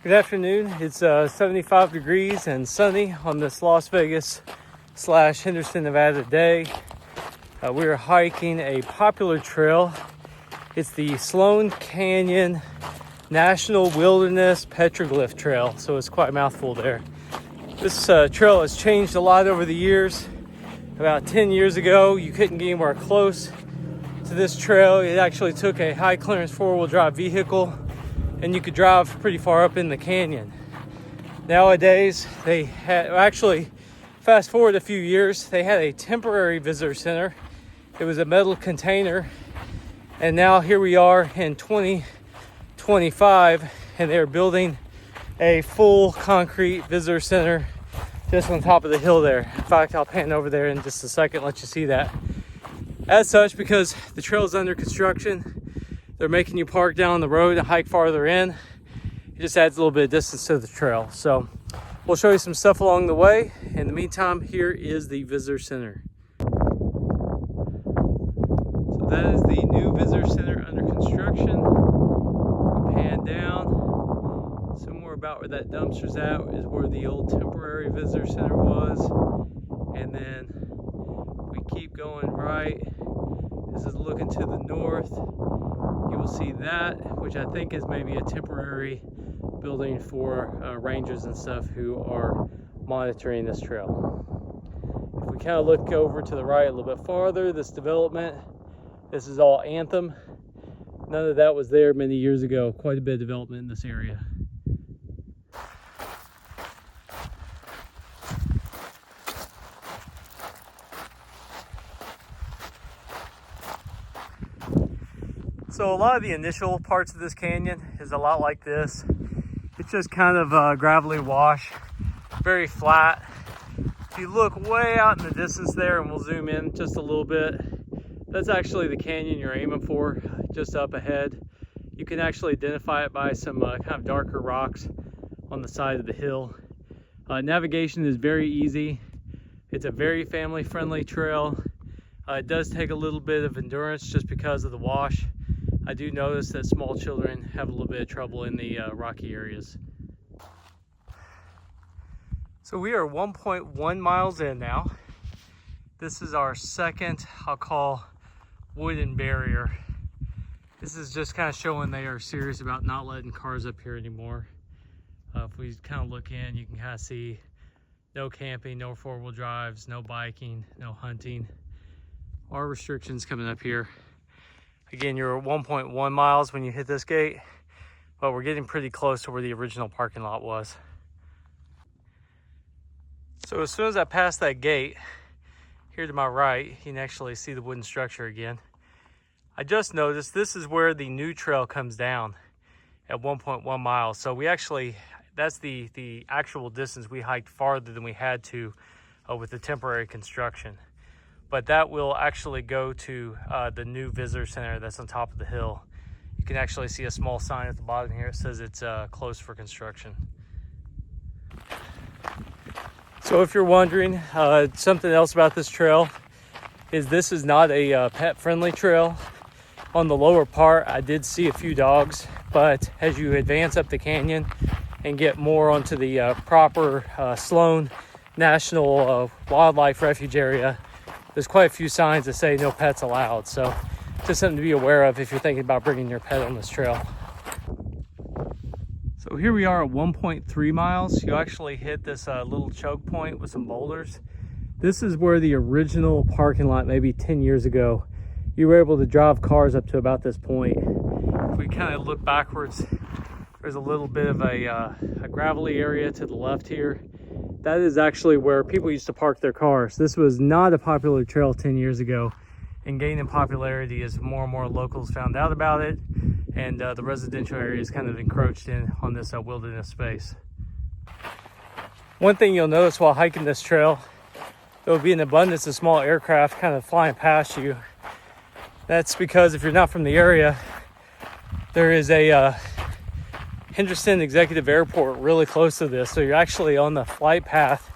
Good afternoon. It's 75 degrees and sunny on this Las Vegas / Henderson, Nevada day. We are hiking a popular trail. It's the Sloan Canyon National Wilderness Petroglyph Trail, so it's quite a mouthful there. This trail has changed a lot over the years. About 10 years ago, you couldn't get anywhere close to this trail. It actually took a high clearance four-wheel drive vehicle and you could drive pretty far up in the canyon. Nowadays, they had, actually, fast forward a few years, they had a temporary visitor center. It was a metal container, and now here we are in 2025, and they're building a full concrete visitor center just on top of the hill there. In fact, I'll pan over there in just a second, let you see that. As such, because the trail is under construction, they're making you park down the road and hike farther in. It just adds a little bit of distance to the trail. So we'll show you some stuff along the way. In the meantime, here is the visitor center. So that is the new visitor center under construction. We pan down. Somewhere about where that dumpster's at is where the old temporary visitor center was. And then we keep going right. This is looking to the north. You will see that, which I think is maybe a temporary building for rangers and stuff who are monitoring this trail. If we kind of look over to the right a little bit farther, this development, this is all Anthem. None of that was there many years ago. Quite a bit of development in this area. So a lot of the initial parts of this canyon is a lot like this. It's just kind of a gravelly wash, very flat. If you look way out in the distance there, and we'll zoom in just a little bit, that's actually the canyon you're aiming for, just up ahead. You can actually identify it by some kind of darker rocks on the side of the hill. Navigation is very easy. It's a very family-friendly trail. It does take a little bit of endurance just because of the wash. I do notice that small children have a little bit of trouble in the rocky areas. So we are 1.1 miles in now. This is our second, I'll call, wooden barrier. This is just kind of showing they are serious about not letting cars up here anymore. If we kind of look in, you can kind of see no camping, no four-wheel drives, no biking, no hunting. Our restrictions coming up here. Again, you're at 1.1 miles when you hit this gate, but we're getting pretty close to where the original parking lot was. So as soon as I pass that gate, here to my right, you can actually see the wooden structure again. I just noticed this is where the new trail comes down at 1.1 miles. So we actually, that's the actual distance we hiked farther than we had to with the temporary construction. But that will actually go to the new visitor center that's on top of the hill. You can actually see a small sign at the bottom here. It says it's closed for construction. So if you're wondering, something else about this trail is this is not a pet-friendly trail. On the lower part, I did see a few dogs, but as you advance up the canyon and get more onto the proper Sloan National Wildlife Refuge area, there's quite a few signs that say no pets allowed. So just something to be aware of if you're thinking about bringing your pet on this trail. So here we are at 1.3 miles. You actually hit this little choke point with some boulders. This is where the original parking lot, maybe 10 years ago, you were able to drive cars up to about this point. If we kind of look backwards, there's a little bit of a gravelly area to the left here. That is actually where people used to park their cars. This was not a popular trail 10 years ago, and gaining popularity as more and more locals found out about it, and the residential areas kind of encroached in on this wilderness space. One thing you'll notice while hiking this trail, there will be an abundance of small aircraft kind of flying past you. That's because if you're not from the area, there is a Henderson Executive Airport really close to this, so you're actually on the flight path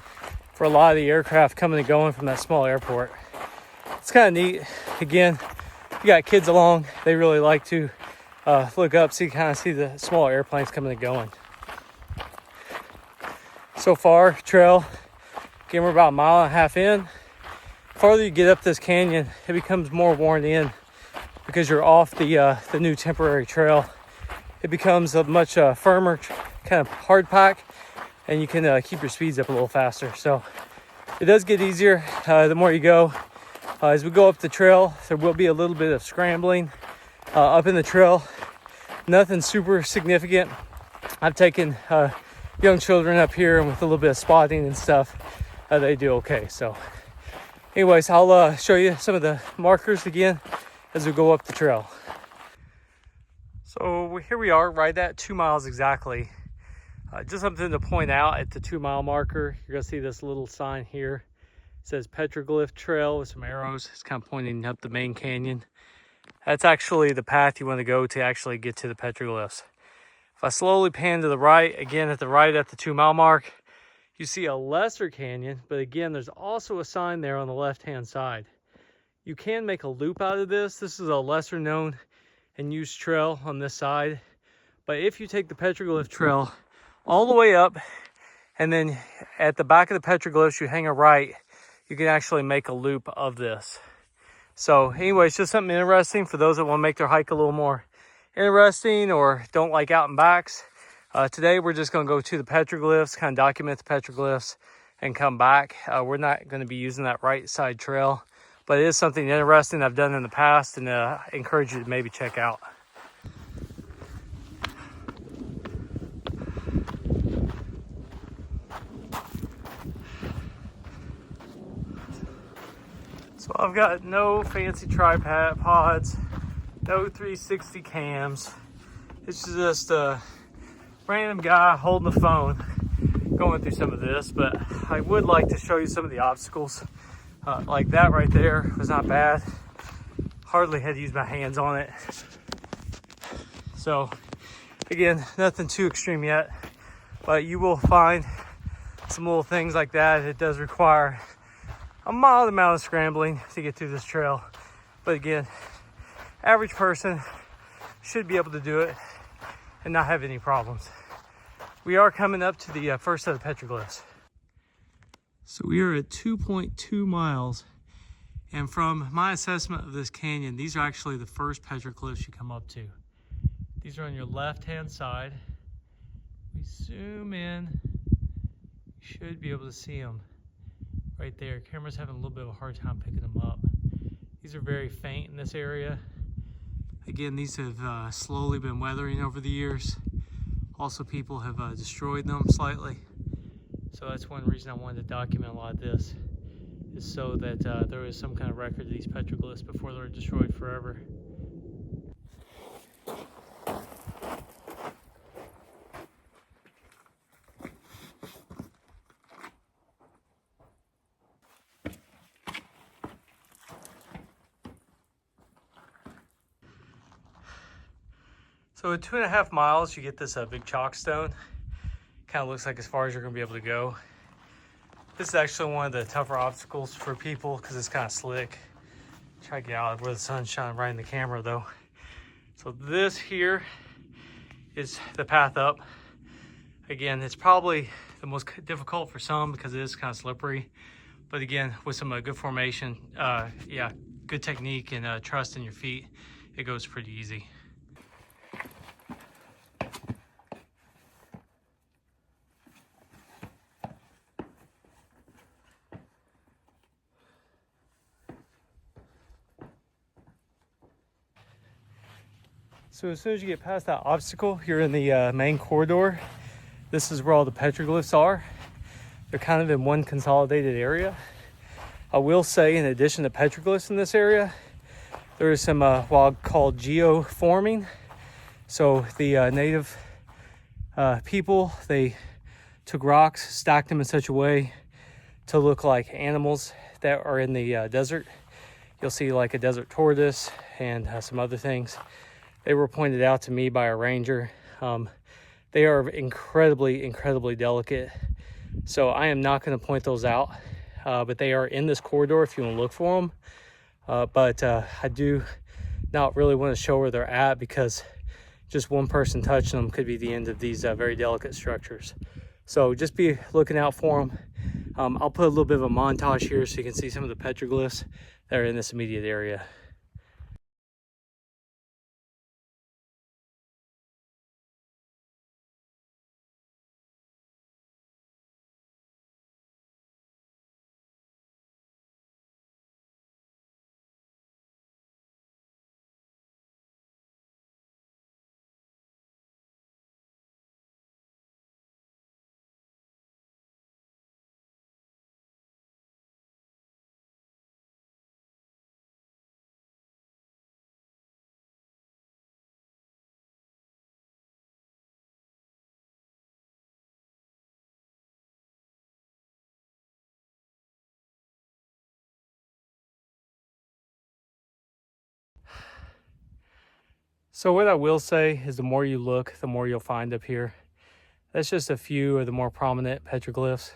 for a lot of the aircraft coming and going from that small airport. It's kind of neat. Again, you got kids along, they really like to look up so you kind of see the small airplanes coming and going. So far, trail, again, we're about 1.5 miles in. The farther you get up this canyon, it becomes more worn in because you're off the new temporary trail. It becomes a much firmer kind of hard pack, and you can keep your speeds up a little faster. So it does get easier the more you go. As we go up the trail, there will be a little bit of scrambling up in the trail. Nothing super significant. I've taken young children up here, and with a little bit of spotting and stuff, they do okay. So anyways, I'll show you some of the markers again as we go up the trail. So here we are, right at 2 miles exactly. Just something to point out at the 2 mile marker. You're gonna see this little sign here. It says Petroglyph Trail with some arrows. It's kind of pointing up the main canyon. That's actually the path you want to go to actually get to the petroglyphs. If I slowly pan to the right, again at the 2 mile mark, you see a lesser canyon, but again, there's also a sign there on the left-hand side. You can make a loop out of this. This is a lesser known and used trail on this side. But if you take the Petroglyph Trail all the way up, and then at the back of the petroglyphs, you hang a right, you can actually make a loop of this. So anyways, just something interesting for those that want to make their hike a little more interesting or don't like out and backs. Today, we're just going to go to the petroglyphs, kind of document the petroglyphs, and come back. We're not going to be using that right side trail, but it is something interesting I've done in the past, and I encourage you to maybe check out. So I've got no fancy tripods, no 360 cams. It's just a random guy holding the phone going through some of this, but I would like to show you some of the obstacles. Like that right there was not bad. Hardly had to use my hands on it. So again, nothing too extreme yet, but you will find some little things like that. It does require a mild amount of scrambling to get through this trail. But again, average person should be able to do it and not have any problems. We are coming up to the first set of petroglyphs. So we are at 2.2 miles. And from my assessment of this canyon, these are actually the first petroglyphs you come up to. These are on your left-hand side. We zoom in, you should be able to see them right there. Camera's having a little bit of a hard time picking them up. These are very faint in this area. Again, these have slowly been weathering over the years. Also, people have destroyed them slightly. So that's one reason I wanted to document a lot of this, is so that there is some kind of record of these petroglyphs before they're destroyed forever. So at 2.5 miles, you get this big chalk stone. Kind of looks like as far as you're going to be able to go. This is actually one of the tougher obstacles for people because it's kind of slick. Try to get out where the sun's shining right in the camera though. So this here is the path up. Again, it's probably the most difficult for some because it is kind of slippery. But again, with some good formation, yeah, good technique and trust in your feet, it goes pretty easy. So as soon as you get past that obstacle, you're in the main corridor. This is where all the petroglyphs are. They're kind of in one consolidated area. I will say, in addition to petroglyphs in this area, there is some what I'll call geoforming. So the native people, they took rocks, stacked them in such a way to look like animals that are in the desert. You'll see like a desert tortoise and some other things. They were pointed out to me by a ranger. They are incredibly delicate. So I am not going to point those out, but they are in this corridor if you want to look for them. But I do not really want to show where they're at because just one person touching them could be the end of these very delicate structures. So just be looking out for them. I'll put a little bit of a montage here so you can see some of the petroglyphs that are in this immediate area. So what I will say is the more you look, the more you'll find up here. That's just a few of the more prominent petroglyphs.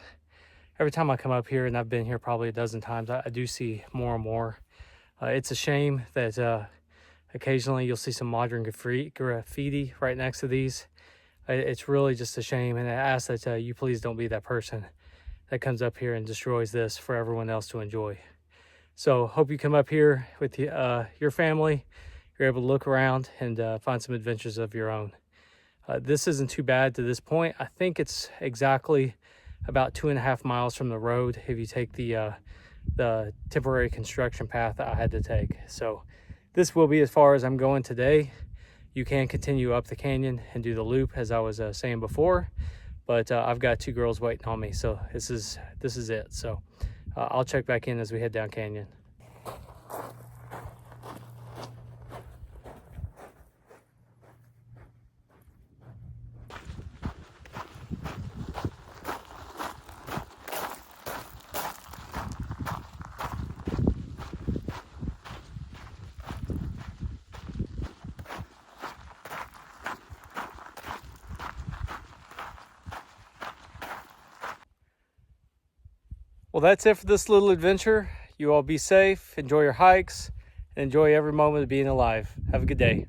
Every time I come up here, and I've been here probably a dozen times, I do see more and more. It's a shame that occasionally you'll see some modern graffiti right next to these. It's really just a shame, and I ask that you please don't be that person that comes up here and destroys this for everyone else to enjoy. So hope you come up here with your family. You're able to look around and find some adventures of your own. This isn't too bad to this point. I think it's exactly about 2.5 miles from the road if you take the temporary construction path that I had to take. So this will be as far as I'm going today. You can continue up the canyon and do the loop as I was saying before, but I've got 2 girls waiting on me, so this is it. So I'll check back in as we head down canyon. Well, that's it for this little adventure. You all be safe, enjoy your hikes, and enjoy every moment of being alive. Have a good day.